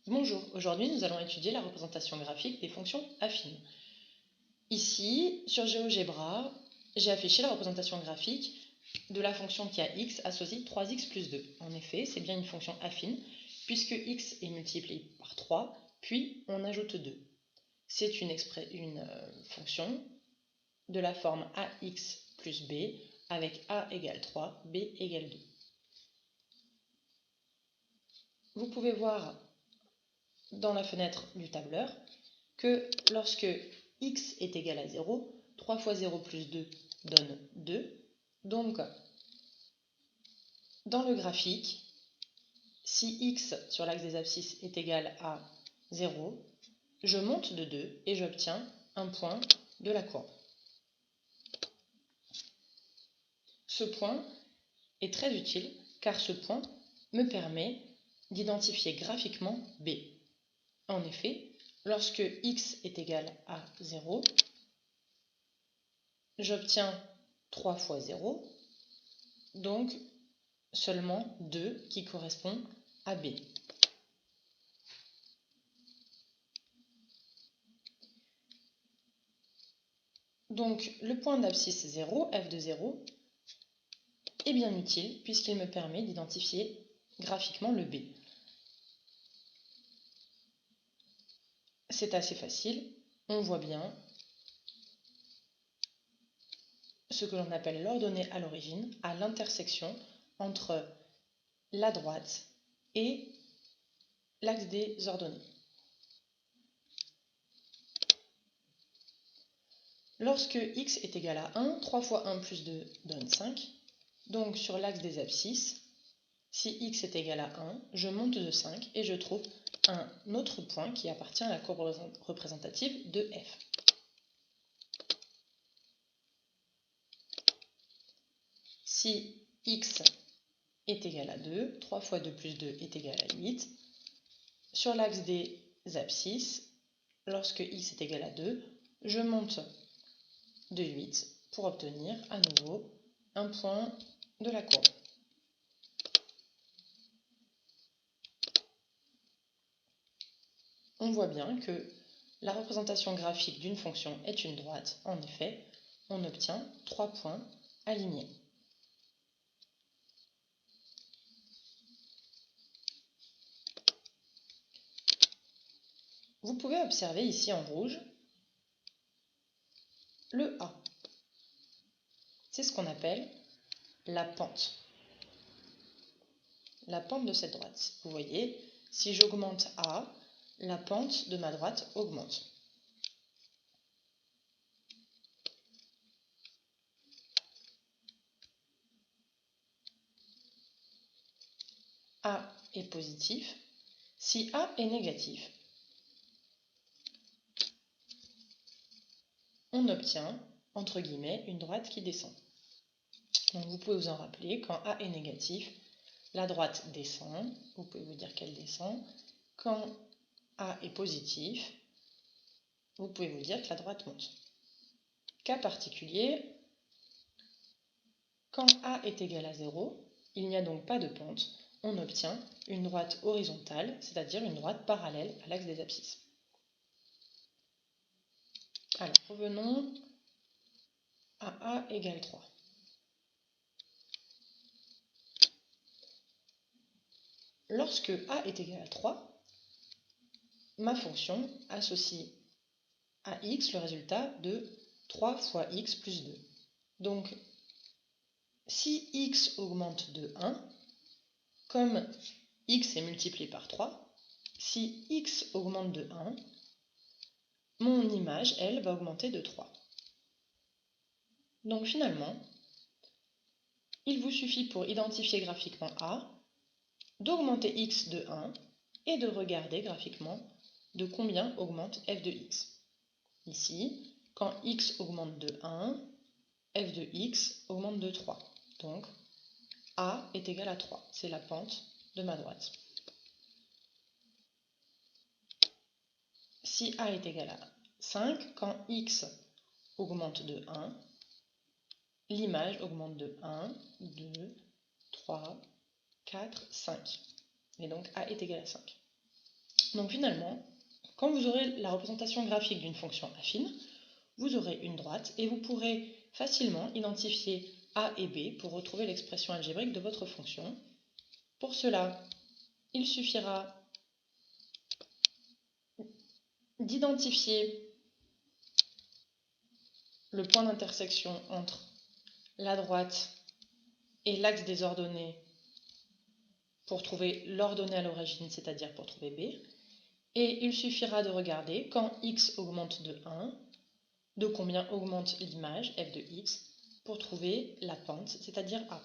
Bonjour, aujourd'hui nous allons étudier la représentation graphique des fonctions affines. Ici, sur GeoGebra, j'ai affiché la représentation graphique de la fonction qui a x associe 3x plus 2. En effet, c'est bien une fonction affine, puisque x est multiplié par 3, puis on ajoute 2. C'est une fonction de la forme ax plus b, avec a égale 3, b égale 2. Vous pouvez voir dans la fenêtre du tableur que lorsque x est égal à 0, 3 fois 0 plus 2 donne 2. Donc, dans le graphique, si x sur l'axe des abscisses est égal à 0, je monte de 2 et j'obtiens un point de la courbe. Ce point est très utile car ce point me permet d'identifier graphiquement b. En effet, lorsque x est égal à 0, j'obtiens 3 fois 0, donc seulement 2 qui correspond à b. Donc le point d'abscisse 0, f de 0, est bien utile puisqu'il me permet d'identifier graphiquement le b. C'est assez facile, on voit bien ce que l'on appelle l'ordonnée à l'origine, à l'intersection entre la droite et l'axe des ordonnées. Lorsque x est égal à 1, 3 fois 1 plus 2 donne 5. Donc sur l'axe des abscisses, si x est égal à 1, je monte de 5 et je trouve un autre point qui appartient à la courbe représentative de f. Si x est égal à 2, 3 fois 2 plus 2 est égal à 8. Sur l'axe des abscisses, lorsque x est égal à 2, je monte de 8 pour obtenir à nouveau un point de la courbe. On voit bien que la représentation graphique d'une fonction est une droite. En effet, on obtient 3 points alignés. Vous pouvez observer ici en rouge le A. C'est ce qu'on appelle la pente. La pente de cette droite. Vous voyez, si j'augmente A, la pente de ma droite augmente. A est positif. Si A est négatif, on obtient, entre guillemets, une droite qui descend. Donc vous pouvez vous en rappeler, quand A est négatif, la droite descend, vous pouvez vous dire qu'elle descend. Quand A est positif, vous pouvez vous dire que la droite monte. Cas particulier, quand A est égal à 0, il n'y a donc pas de pente, on obtient une droite horizontale, c'est-à-dire une droite parallèle à l'axe des abscisses. Alors, revenons à A égale 3. Lorsque A est égal à 3, ma fonction associe à x le résultat de 3 fois x plus 2. Donc, si x augmente de 1, comme x est multiplié par 3, si x augmente de 1, mon image, elle, va augmenter de 3. Donc finalement, il vous suffit pour identifier graphiquement A, d'augmenter x de 1 et de regarder graphiquement de combien augmente f de x. Ici, quand x augmente de 1, f de x augmente de 3. Donc, A est égal à 3. C'est la pente de ma droite. Si A est égal à 5, quand x augmente de 1, l'image augmente de 1, 2, 3, 4, 5. Et donc A est égal à 5. Donc finalement, quand vous aurez la représentation graphique d'une fonction affine, vous aurez une droite et vous pourrez facilement identifier A et B pour retrouver l'expression algébrique de votre fonction. Pour cela, il suffira d'identifier le point d'intersection entre la droite et l'axe des ordonnées pour trouver l'ordonnée à l'origine, c'est-à-dire pour trouver B. Et il suffira de regarder quand x augmente de 1, de combien augmente l'image f de x pour trouver la pente, c'est-à-dire A.